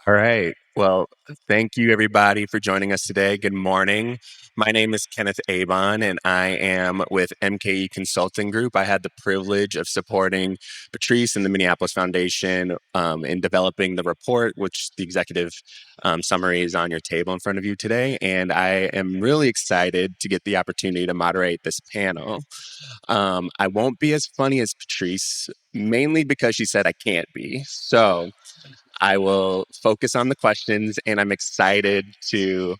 All right. Well, thank you everybody for joining us today. Good morning. My name is Kenneth Eban, and I am with MKE Consulting Group. I had the privilege of supporting Catrice and the Minneapolis Foundation in developing the report, which the executive summary is on your table in front of you today. And I am really excited to get the opportunity to moderate this panel. I won't be as funny as Catrice, mainly because she said I can't be. So I will focus on the questions, and I'm excited to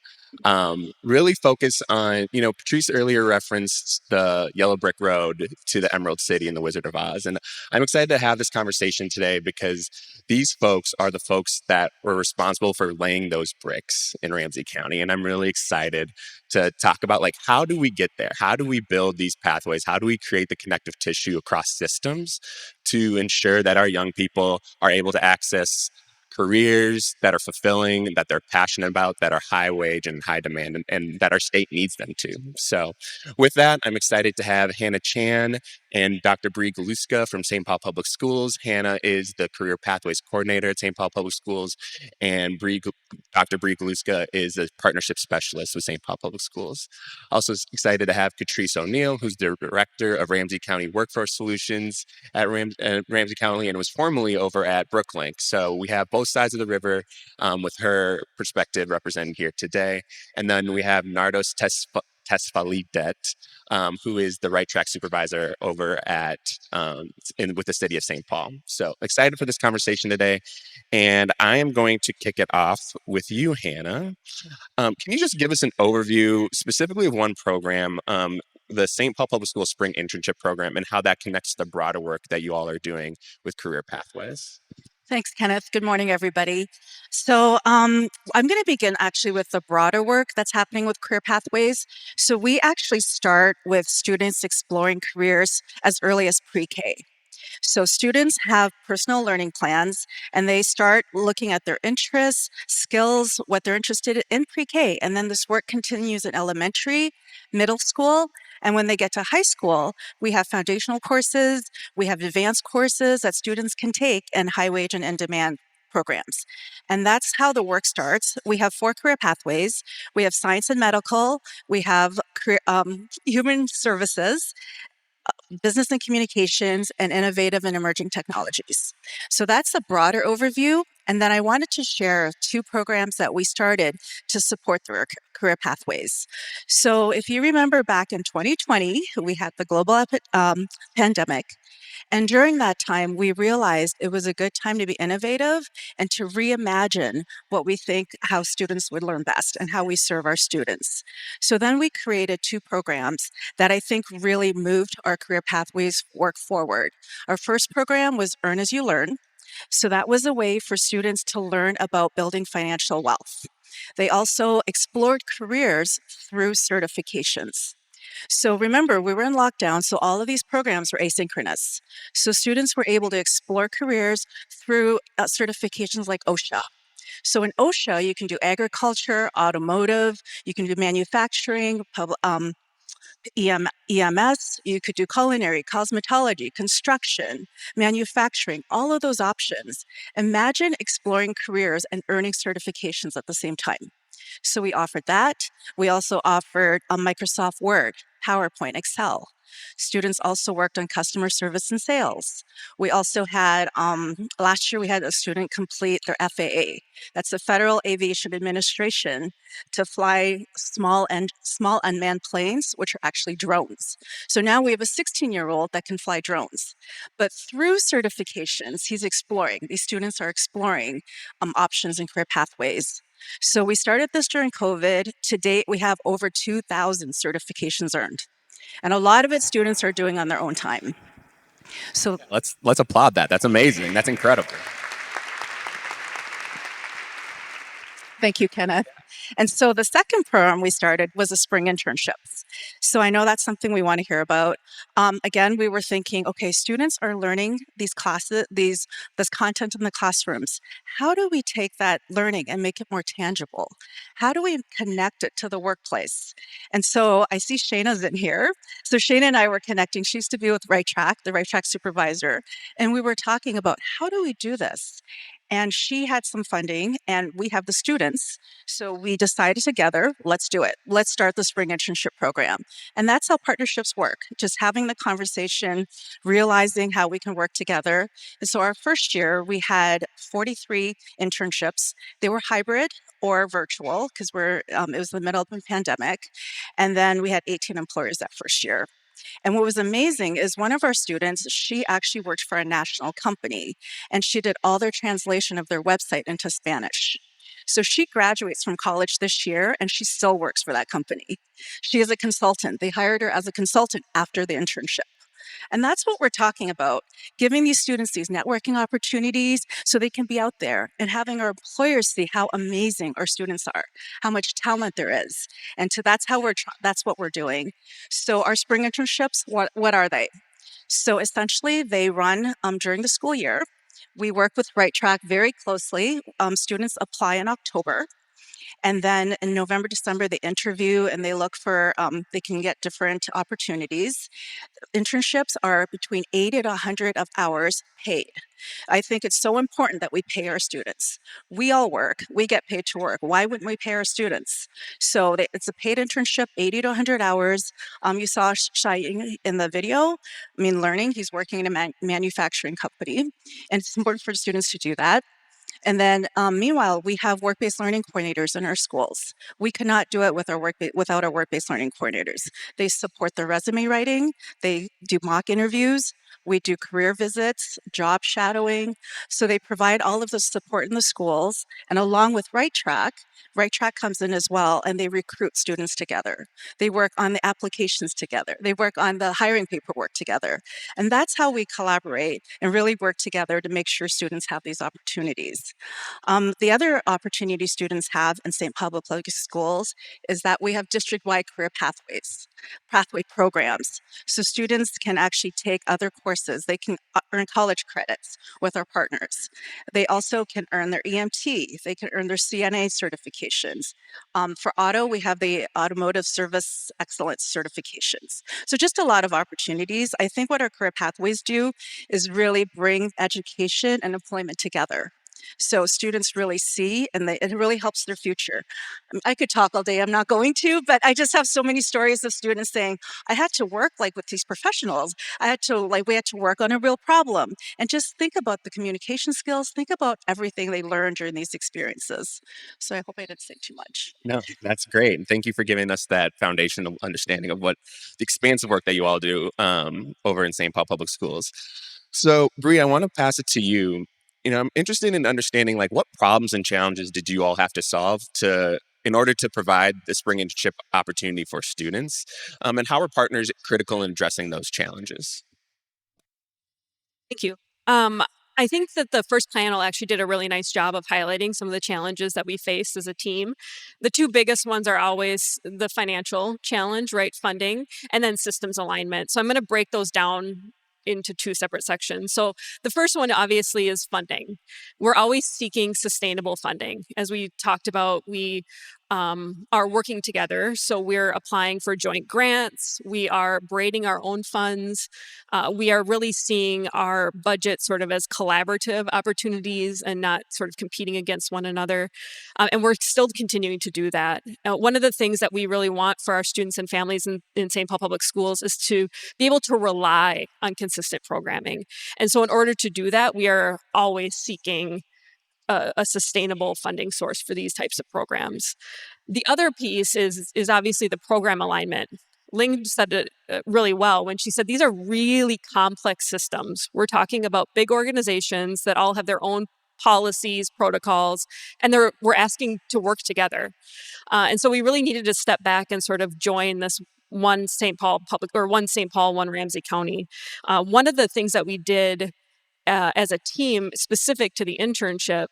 really focus on, Patrice earlier referenced the Yellow Brick Road to the Emerald City in the Wizard of Oz. And I'm excited to have this conversation today because these folks are the folks that were responsible for laying those bricks in Ramsey County. And I'm really excited to talk about, like, how do we get there? How do we build these pathways? How do we create the connective tissue across systems to ensure that our young people are able to access careers that are fulfilling, that they're passionate about, that are high wage and high demand, and that our state needs them to. So with that, I'm excited to have Hannah Chan and Dr. Bree Galuska from St. Paul Public Schools. Hannah is the Career Pathways Coordinator at St. Paul Public Schools, and Dr. Bree Galuska is a Partnership Specialist with St. Paul Public Schools. Also excited to have Catrice O'Neill, who's the Director of Ramsey County Workforce Solutions at Ramsey County and was formerly over at Brooklink. So we have both sides of the river with her perspective represented here today. And then we have Nardos Tesfalidet, who is the RightTrack Supervisor over at with the City of St. Paul. So excited for this conversation today. And I am going to kick it off with you, Hannah. Can you just give us an overview specifically of one program, the St. Paul Public Schools Spring Internship Program, and how that connects to the broader work that you all are doing with Career Pathways? Thanks, Kenneth. Good morning, everybody. So I'm going to begin actually with the broader work that's happening with Career Pathways. So we actually start with students exploring careers as early as pre-K. So students have personal learning plans, and they start looking at their interests, skills, what they're interested in pre-K. And then this work continues in elementary, middle school, and when they get to high school, we have foundational courses, we have advanced courses that students can take in high wage and in-demand programs. And that's how the work starts. We have 4 career pathways. We have science and medical, we have human services, business and communications, and innovative and emerging technologies. So that's a broader overview. And then I wanted to share 2 programs that we started to support the career pathways. So if you remember back in 2020, we had the global pandemic. And during that time, we realized it was a good time to be innovative and to reimagine what we think how students would learn best and how we serve our students. So then we created 2 programs that I think really moved our career pathways work forward. Our first program was Earn as You Learn. So that was a way for students to learn about building financial wealth. They also explored careers through certifications. So remember, we were in lockdown, so all of these programs were asynchronous. So students were able to explore careers through certifications like OSHA. So in OSHA, you can do agriculture, automotive, you can do manufacturing, EMS, you could do culinary, cosmetology, construction, manufacturing, all of those options. Imagine exploring careers and earning certifications at the same time. So we offered that. We also offered Microsoft Word, PowerPoint, Excel. Students also worked on customer service and sales. We also had, last year we had a student complete their FAA. That's the Federal Aviation Administration, to fly small unmanned planes, which are actually drones. So now we have a 16-year-old that can fly drones. But through certifications, these students are exploring options and career pathways. So we started this during COVID. To date, we have over 2,000 certifications earned. And a lot of it students are doing on their own time. So Let's applaud that. That's amazing. That's incredible. thank you, Kenneth. And so the second program we started was the spring internships. So I know that's something we want to hear about. Again, we were thinking, okay, students are learning these classes, this content in the classrooms. How do we take that learning and make it more tangible? How do we connect it to the workplace? And so I see Shayna's in here. So Shayna and I were connecting. She used to be with RightTrack, the RightTrack supervisor. And we were talking about how do we do this? And she had some funding, and we have the students. So we decided together, let's do it. Let's start the spring internship program. And that's how partnerships work, just having the conversation, realizing how we can work together. And so our first year, we had 43 internships. They were hybrid or virtual because it was the middle of the pandemic. And then we had 18 employers that first year. And what was amazing is one of our students, she actually worked for a national company, and she did all their translation of their website into Spanish. So she graduates from college this year, and she still works for that company. She is a consultant. They hired her as a consultant after the internship. And that's what we're talking about, giving these students these networking opportunities so they can be out there and having our employers see how amazing our students are, how much talent there is. And so that's what we're doing. So our spring internships, what are they? So essentially they run during the school year. We work with RightTrack very closely. Students apply in October. And then in November, December, they interview and they look for, they can get different opportunities. Internships are between 80 to 100 of hours paid. I think it's so important that we pay our students. We all work, we get paid to work. Why wouldn't we pay our students? So it's a paid internship, 80 to 100 hours. You saw Shai in the video, learning, he's working in a manufacturing company, and it's important for students to do that. And then, meanwhile, we have work-based learning coordinators in our schools. We cannot do it without our work-based learning coordinators. They support the resume writing, they do mock interviews, we do career visits, job shadowing. So they provide all of the support in the schools. And along with RightTrack comes in as well, and they recruit students together. They work on the applications together. They work on the hiring paperwork together. And that's how we collaborate and really work together to make sure students have these opportunities. The other opportunity students have in St. Paul Public Schools is that we have district-wide career pathway programs. So students can actually take other courses. They can earn college credits with our partners. They also can earn their EMT. They can earn their CNA certifications. For auto, we have the Automotive Service Excellence certifications. So just a lot of opportunities. I think what our career pathways do is really bring education and employment together. So students really see, and it really helps their future. I could talk all day, I'm not going to, but I just have so many stories of students saying, I had to work with these professionals. We had to work on a real problem. And just think about the communication skills, think about everything they learned during these experiences. So I hope I didn't say too much. No, that's great. And thank you for giving us that foundational understanding of what the expansive work that you all do over in St. Paul Public Schools. So, Bree, I want to pass it to you. I'm interested in understanding what problems and challenges did you all have to solve in order to provide the spring internship opportunity for students, and how are partners critical in addressing those challenges? Thank you. I think that the first panel actually did a really nice job of highlighting some of the challenges that we faced as a team. The two biggest ones are always the financial challenge, right? Funding, and then systems alignment. So I'm going to break those down into two separate sections. So the first one obviously is funding. We're always seeking sustainable funding. As we talked about, we are working together. So we're applying for joint grants. We are braiding our own funds. We are really seeing our budget sort of as collaborative opportunities and not sort of competing against one another. And we're still continuing to do that. One of the things that we really want for our students and families in St. Paul Public Schools is to be able to rely on consistent programming. And so in order to do that, we are always seeking a sustainable funding source for these types of programs. The other piece is obviously the program alignment. Ling said it really well when she said these are really complex systems. We're talking about big organizations that all have their own policies, protocols, and we're asking to work together. And so we really needed to step back and sort of join this one St. Paul, one Ramsey County. One of the things that we did as a team specific to the internship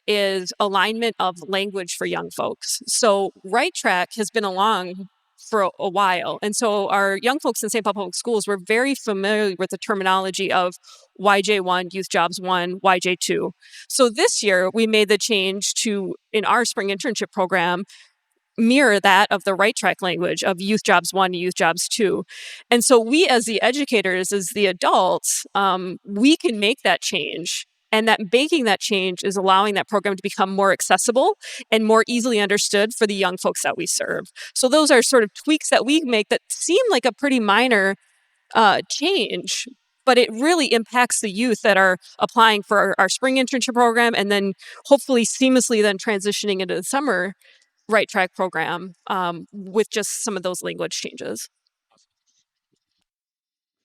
is alignment of language for young folks. So RightTrack has been along for a while. And so our young folks in St. Paul Public Schools were very familiar with the terminology of YJ1, Youth Jobs 1, YJ2. So this year we made the change to, in our spring internship program, mirror that of the RightTrack language of Youth Jobs 1 to Youth Jobs 2. And so we as the educators, as the adults, we can make that change And that making that change is allowing that program to become more accessible and more easily understood for the young folks that we serve. So those are sort of tweaks that we make that seem like a pretty minor change, but it really impacts the youth that are applying for our spring internship program and then hopefully seamlessly then transitioning into the summer RightTrack program with just some of those language changes.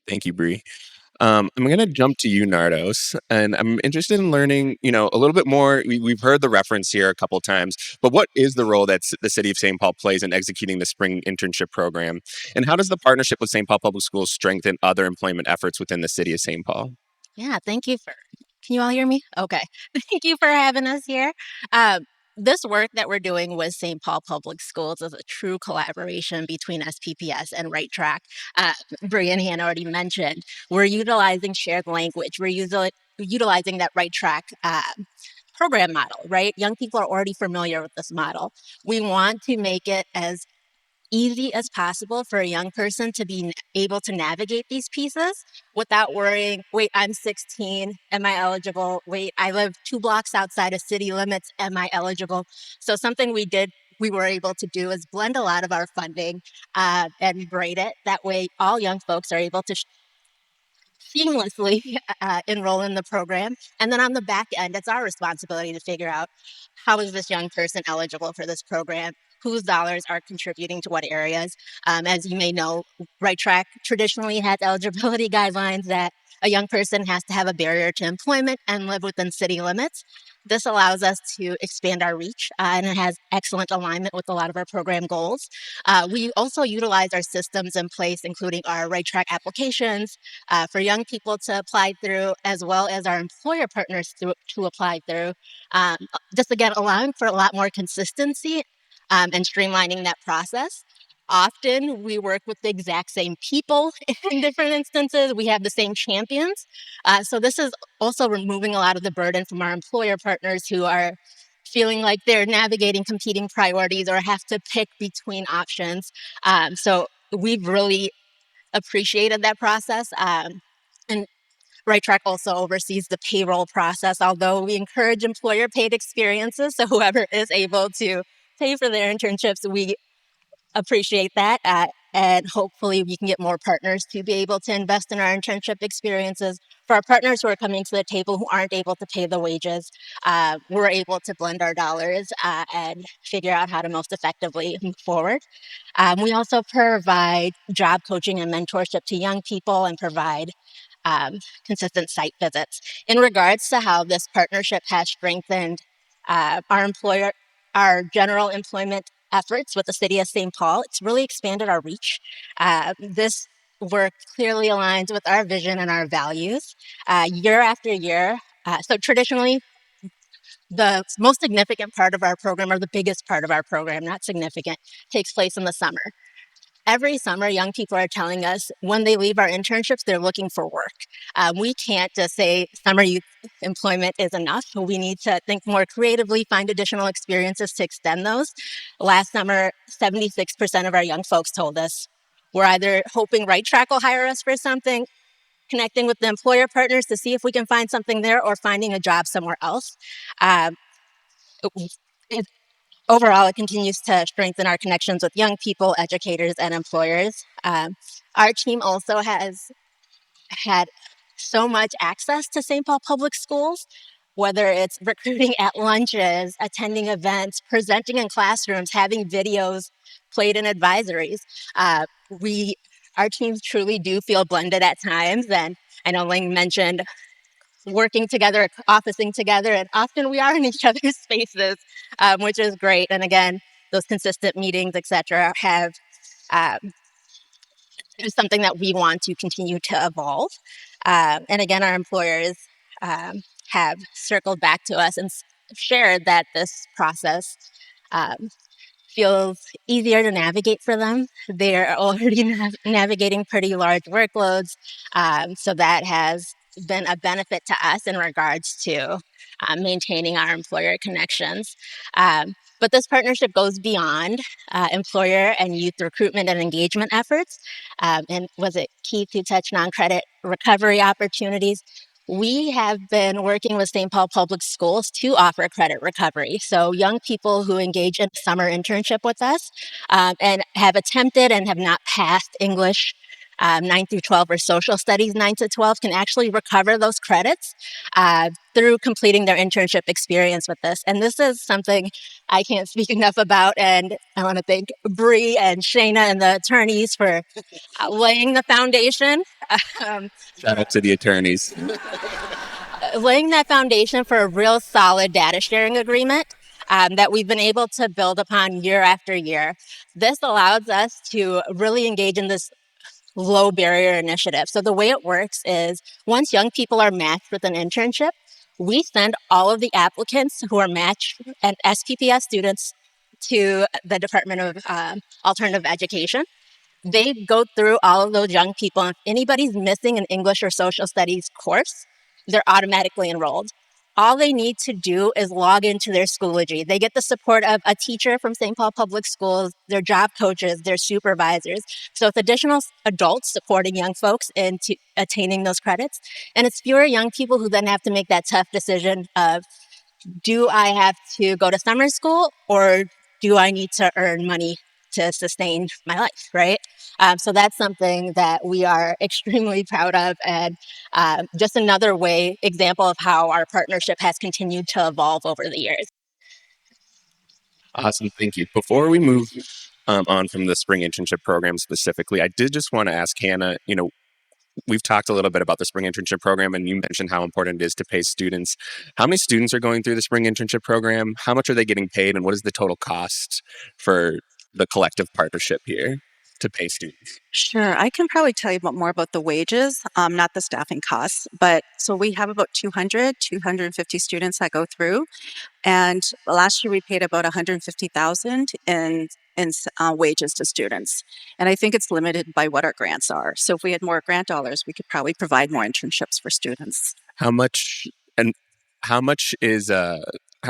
Thank you, Bree. I'm going to jump to you, Nardos, and I'm interested in learning, a little bit more. We've heard the reference here a couple times, but what is the role that the City of St. Paul plays in executing the spring internship program? And how does the partnership with St. Paul Public Schools strengthen other employment efforts within the City of St. Paul? Yeah, thank you for. Can you all hear me? Okay. Thank you for having us here. This work that we're doing with St. Paul Public Schools is a true collaboration between SPPS and RightTrack. Breanna already mentioned we're utilizing shared language. We're utilizing that RightTrack program model, right? Young people are already familiar with this model. We want to make it as easy as possible for a young person to be able to navigate these pieces without worrying, wait, I'm 16, am I eligible? Wait, I live 2 blocks outside of city limits, am I eligible? So something we were able to do is blend a lot of our funding and braid it. That way all young folks are able to seamlessly enroll in the program. And then on the back end, it's our responsibility to figure out how is this young person eligible for this program? Whose dollars are contributing to what areas? As you may know, RightTrack traditionally has eligibility guidelines that a young person has to have a barrier to employment and live within city limits. This allows us to expand our reach, and it has excellent alignment with a lot of our program goals. We also utilize our systems in place, including our RightTrack applications for young people to apply through, as well as our employer partners to apply through. Just again, allowing for a lot more consistency and streamlining that process. Often we work with the exact same people in different instances. We have the same champions. So this is also removing a lot of the burden from our employer partners who are feeling like they're navigating competing priorities or have to pick between options. So we've really appreciated that process. And RightTrack also oversees the payroll process, although we encourage employer paid experiences. So whoever is able to pay for their internships, we appreciate that. And hopefully we can get more partners to be able to invest in our internship experiences. For our partners who are coming to the table who aren't able to pay the wages, we're able to blend our dollars and figure out how to most effectively move forward. We also provide job coaching and mentorship to young people and provide consistent site visits. In regards to how this partnership has strengthened our general employment efforts with the City of St. Paul, it's really expanded our reach. This work clearly aligns with our vision and our values year after year. So traditionally, the most significant part of our program, or the biggest part of our program, not significant, takes place in the summer. Every summer, young people are telling us when they leave our internships, they're looking for work. We can't just say summer youth employment is enough. We need to think more creatively, find additional experiences to extend those. Last summer, 76% of our young folks told us we're either hoping RightTrack will hire us for something, connecting with the employer partners to see if we can find something there, or finding a job somewhere else. Overall, it continues to strengthen our connections with young people, educators, and employers. Our team also has had so much access to St. Paul Public Schools, whether it's recruiting at lunches, attending events, presenting in classrooms, having videos played in advisories. Our teams truly do feel blended at times, and I know Ling mentioned working together, officing together, and often we are in each other's spaces, which is great. And again, those consistent meetings, etc., have is something that we want to continue to evolve. And again, our employers have circled back to us and shared that this process feels easier to navigate for them. They're already navigating pretty large workloads, so that has been a benefit to us in regards to maintaining our employer connections. But this partnership goes beyond employer and youth recruitment and engagement efforts. And was it Keith who touched on credit recovery opportunities? We have been working with St. Paul Public Schools to offer credit recovery. So young people who engage in a summer internship with us and have attempted and have not passed English 9 through 12 or social studies 9 to 12 can actually recover those credits through completing their internship experience with this. And this is something I can't speak enough about. And I want to thank Bree and Shayna and the attorneys for laying the foundation. Shout out to the attorneys. Laying that foundation for a real solid data sharing agreement that we've been able to build upon year after year. This allows us to really engage in this low barrier initiative. So the way it works is once young people are matched with an internship, we send all of the applicants who are matched and SPPS students to the Department of Alternative Education. They go through all of those young people. If anybody's missing an English or social studies course, they're automatically enrolled. All they need to do is log into their Schoology. They get the support of a teacher from St. Paul Public Schools, their job coaches, their supervisors. So it's additional adults supporting young folks into attaining those credits. And it's fewer young people who then have to make that tough decision of, do I have to go to summer school or do I need to earn money to sustain my life, right? So that's something that we are extremely proud of, and just another example of how our partnership has continued to evolve over the years. Awesome, thank you. Before we move on from the spring internship program specifically, I did just want to ask Hannah, we've talked a little bit about the spring internship program, and you mentioned how important it is to pay students. How many students are going through the spring internship program? How much are they getting paid, and what is the total cost for the collective partnership here to pay students? Sure, I can probably tell you more about the wages, not the staffing costs. But so we have about 250 students that go through. And last year we paid about 150,000 in wages to students. And I think it's limited by what our grants are. So if we had more grant dollars, we could probably provide more internships for students. How much is how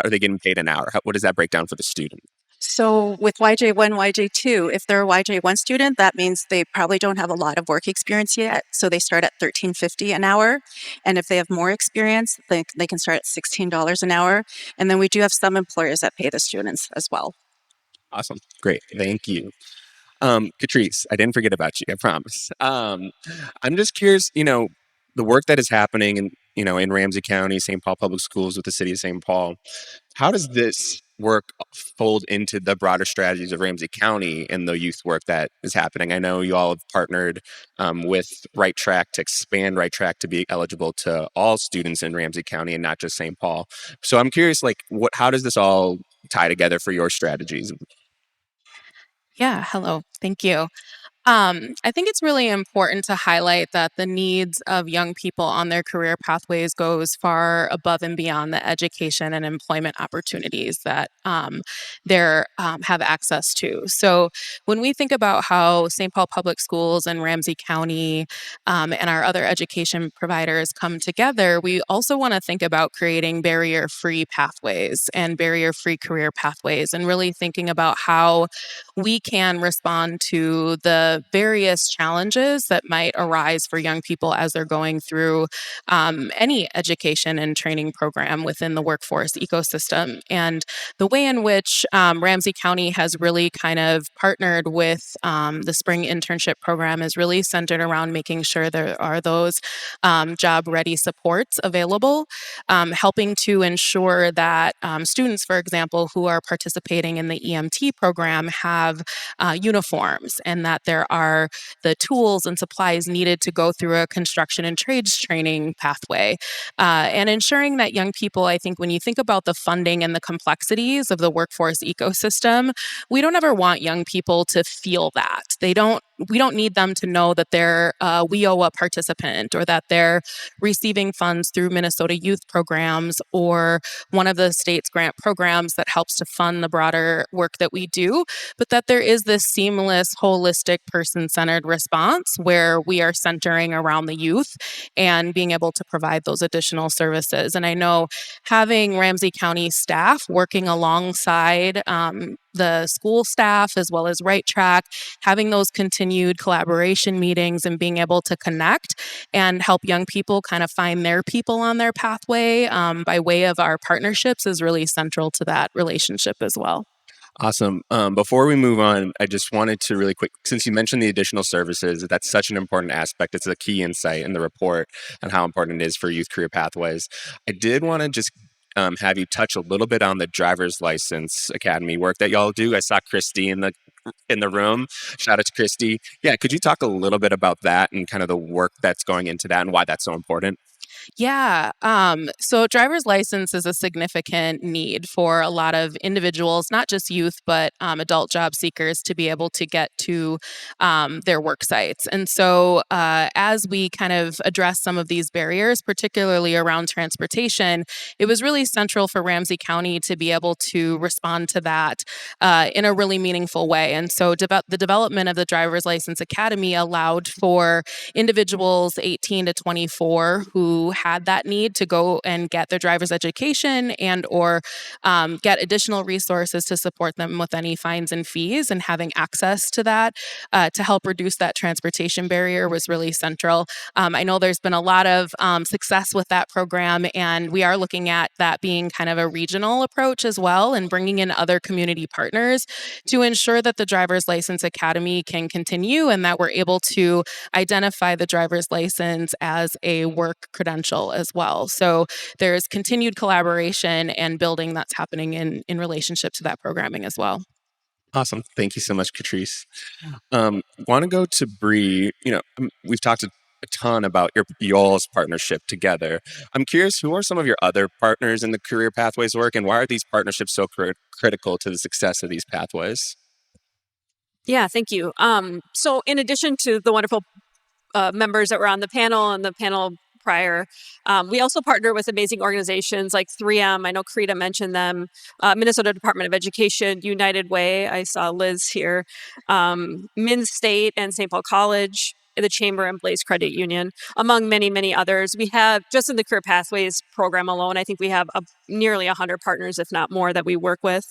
are they getting paid an hour? What does that break down for the student? So with YJ1, YJ2, if they're a YJ1 student, that means they probably don't have a lot of work experience yet. So they start at $13.50 an hour. And if they have more experience, they can start at $16 an hour. And then we do have some employers that pay the students as well. Awesome. Great. Thank you. Catrice, I didn't forget about you, I promise. I'm just curious, the work that is happening in Ramsey County, St. Paul Public Schools with the city of St. Paul, how does this work fold into the broader strategies of Ramsey County and the youth work that is happening? I know you all have partnered with RightTrack to expand RightTrack to be eligible to all students in Ramsey County and not just St. Paul. So I'm curious, how does this all tie together for your strategies? Yeah, hello. Thank you. I think it's really important to highlight that the needs of young people on their career pathways goes far above and beyond the education and employment opportunities that they have access to. So when we think about how St. Paul Public Schools and Ramsey County and our other education providers come together, we also want to think about creating barrier-free pathways and barrier-free career pathways, and really thinking about how we can respond to the various challenges that might arise for young people as they're going through any education and training program within the workforce ecosystem. And the way in which Ramsey County has really kind of partnered with the spring internship program is really centered around making sure there are those job-ready supports available, helping to ensure that students, for example, who are participating in the EMT program have uniforms, and that there are the tools and supplies needed to go through a construction and trades training pathway. And ensuring that young people, I think when you think about the funding and the complexities of the workforce ecosystem, we don't ever want young people to feel that. We don't need them to know that they're a WIOA participant or that they're receiving funds through Minnesota youth programs or one of the state's grant programs that helps to fund the broader work that we do, but that there is this seamless, holistic, person-centered response where we are centering around the youth and being able to provide those additional services. And I know having Ramsey County staff working alongside the school staff as well as RightTrack, having those continued collaboration meetings and being able to connect and help young people kind of find their people on their pathway by way of our partnerships is really central to that relationship as well. Awesome. Before we move on, I just wanted to really quick, since you mentioned the additional services, that's such an important aspect. It's a key insight in the report on how important it is for youth career pathways. I did want to just have you touch a little bit on the driver's license academy work that y'all do. I saw Christy in the room. Shout out to Christy. Yeah, could you talk a little bit about that and kind of the work that's going into that and why that's so important? Yeah. So driver's license is a significant need for a lot of individuals, not just youth, but adult job seekers to be able to get to their work sites. And so as we kind of address some of these barriers, particularly around transportation, it was really central for Ramsey County to be able to respond to that in a really meaningful way. And so the development of the Driver's License Academy allowed for individuals 18 to 24 who had that need to go and get their driver's education and or get additional resources to support them with any fines and fees, and having access to that to help reduce that transportation barrier was really central. I know there's been a lot of success with that program, and we are looking at that being kind of a regional approach as well, and bringing in other community partners to ensure that the Driver's License Academy can continue and that we're able to identify the driver's license as a work credential as well. So there's continued collaboration and building that's happening in relationship to that programming as well. Awesome. Thank you so much, Catrice. Want to go to Bree. We've talked a ton about y'all's partnership together. I'm curious, who are some of your other partners in the career pathways work, and why are these partnerships so critical to the success of these pathways? Yeah, thank you. So in addition to the wonderful members that were on the panel and the panel prior, we also partner with amazing organizations like 3M. I know Krita mentioned them, Minnesota Department of Education, United Way. I saw Liz here, Min State and St. Paul College, the Chamber and Blaze Credit Union, among many, many others. We have, just in the Career Pathways program alone, I think we have nearly 100 partners, if not more, that we work with.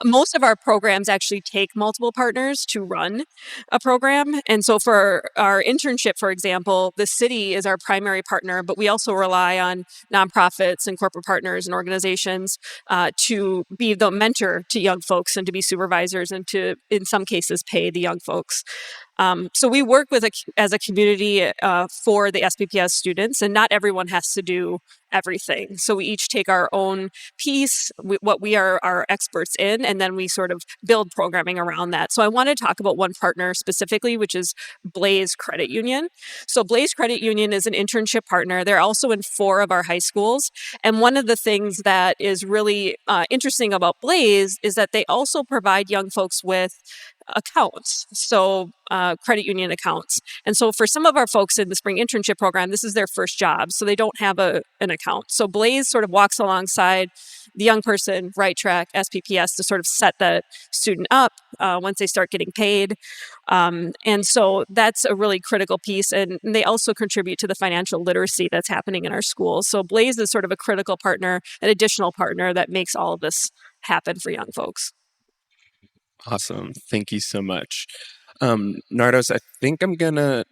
Most of our programs actually take multiple partners to run a program. And so for our internship, for example, the city is our primary partner, but we also rely on nonprofits and corporate partners and organizations to be the mentor to young folks and to be supervisors and to, in some cases, pay the young folks. So we work as a community for the SPPS students, and not everyone has to do everything. So we each take our own piece, what we are experts in, and then we sort of build programming around that. So I want to talk about one partner specifically, which is Blaze Credit Union. So Blaze Credit Union is an internship partner. They're also in 4 of our high schools. And one of the things that is really interesting about Blaze is that they also provide young folks with accounts, so credit union accounts. And so for some of our folks in the spring internship program, this is their first job, so they don't have an account. So Blaze sort of walks alongside the young person, RightTrack, SPPS, to sort of set the student up once they start getting paid. And so that's a really critical piece. And they also contribute to the financial literacy that's happening in our schools. So Blaze is sort of a critical partner, an additional partner that makes all of this happen for young folks. Awesome. Thank you so much. Nardos, I think I'm going to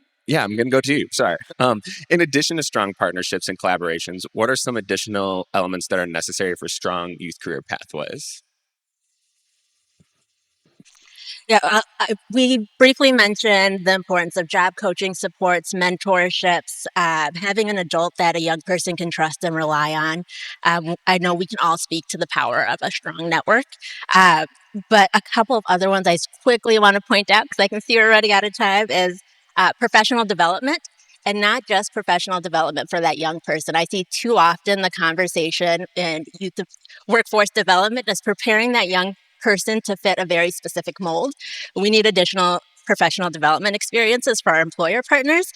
go to you. Sorry. In addition to strong partnerships and collaborations, what are some additional elements that are necessary for strong youth career pathways? Yeah, we briefly mentioned the importance of job coaching supports, mentorships, having an adult that a young person can trust and rely on. I know we can all speak to the power of a strong network, but a couple of other ones I quickly want to point out, because I can see we're running out of time, is professional development. And not just professional development for that young person. I see too often the conversation in youth workforce development is preparing that young person to fit a very specific mold. We need additional professional development experiences for our employer partners,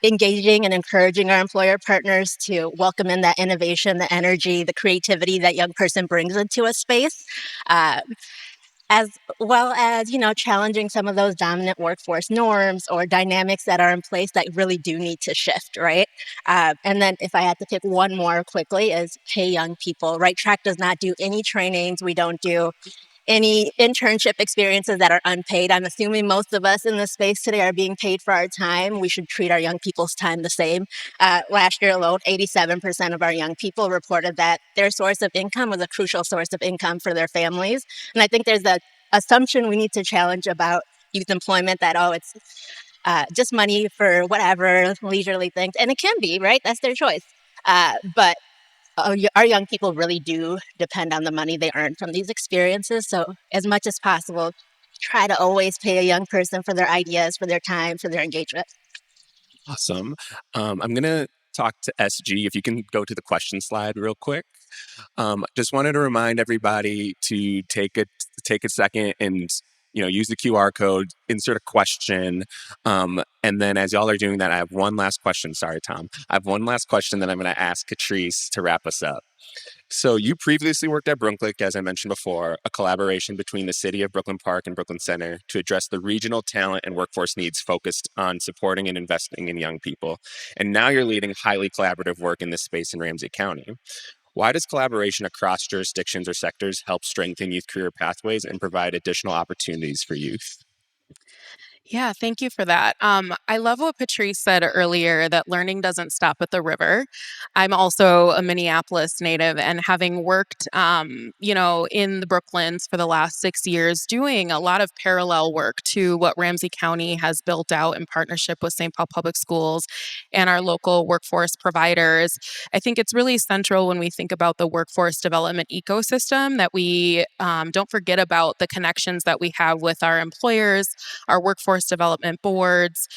engaging and encouraging our employer partners to welcome in that innovation, the energy, the creativity that young person brings into a space. As well as, challenging some of those dominant workforce norms or dynamics that are in place that really do need to shift, right? And then if I had to pick one more quickly is pay young people. RightTrack does not do any trainings. We don't do any internship experiences that are unpaid. I'm assuming most of us in this space today are being paid for our time. We should treat our young people's time the same. Last year alone, 87% of our young people reported that their source of income was a crucial source of income for their families. And I think there's an assumption we need to challenge about youth employment that, oh, it's just money for whatever leisurely things. And it can be, right? That's their choice. But our young people really do depend on the money they earn from these experiences. So as much as possible, try to always pay a young person for their ideas, for their time, for their engagement. Awesome. I'm going to talk to SG. If you can go to the question slide real quick. Just wanted to remind everybody to take a second and use the QR code, insert a question, and then as y'all are doing that, I have one last question. Sorry, Tom. I have one last question that I'm going to ask Catrice to wrap us up. So you previously worked at Brunswick, as I mentioned before, a collaboration between the City of Brooklyn Park and Brooklyn Center to address the regional talent and workforce needs focused on supporting and investing in young people. And now you're leading highly collaborative work in this space in Ramsey County. Why does collaboration across jurisdictions or sectors help strengthen youth career pathways and provide additional opportunities for youth? Yeah, thank you for that. I love what Patrice said earlier that learning doesn't stop at the river. I'm also a Minneapolis native, and having worked, in the Brooklands for the last 6 years, doing a lot of parallel work to what Ramsey County has built out in partnership with St. Paul Public Schools and our local workforce providers. I think it's really central when we think about the workforce development ecosystem that we don't forget about the connections that we have with our employers, our workforce development boards,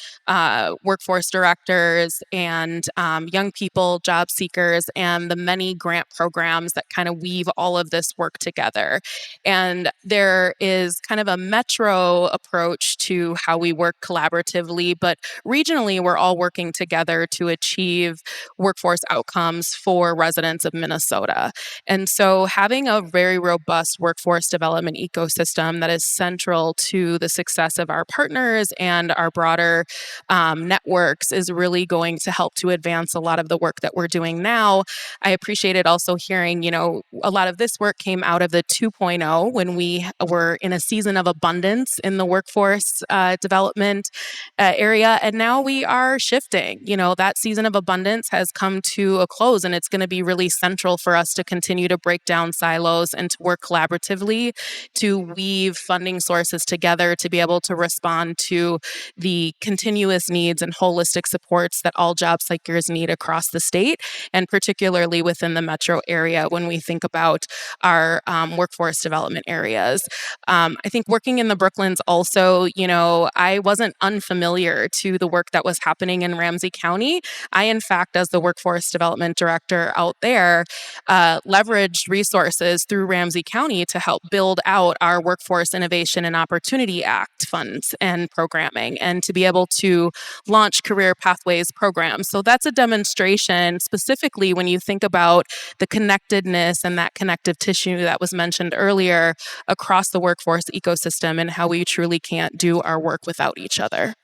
workforce directors, and young people, job seekers, and the many grant programs that kind of weave all of this work together. And there is kind of a metro approach to how we work collaboratively, but regionally, we're all working together to achieve workforce outcomes for residents of Minnesota. And so having a very robust workforce development ecosystem that is central to the success of our partners and our broader networks is really going to help to advance a lot of the work that we're doing now. I appreciated also hearing, a lot of this work came out of the 2.0 when we were in a season of abundance in the workforce development area. And now we are shifting. That season of abundance has come to a close, and it's going to be really central for us to continue to break down silos and to work collaboratively to weave funding sources together to be able to respond to the continuous needs and holistic supports that all job seekers need across the state, and particularly within the metro area when we think about our workforce development areas. I think working in the Brooklands also, I wasn't unfamiliar to the work that was happening in Ramsey County. I, in fact, as the workforce development director out there, leveraged resources through Ramsey County to help build out our Workforce Innovation and Opportunity Act funds and programming, and to be able to launch career pathways programs. So that's a demonstration specifically when you think about the connectedness and that connective tissue that was mentioned earlier across the workforce ecosystem and how we truly can't do our work without each other.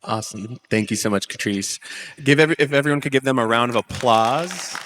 Awesome. Thank you so much, Catrice. If everyone could give them a round of applause.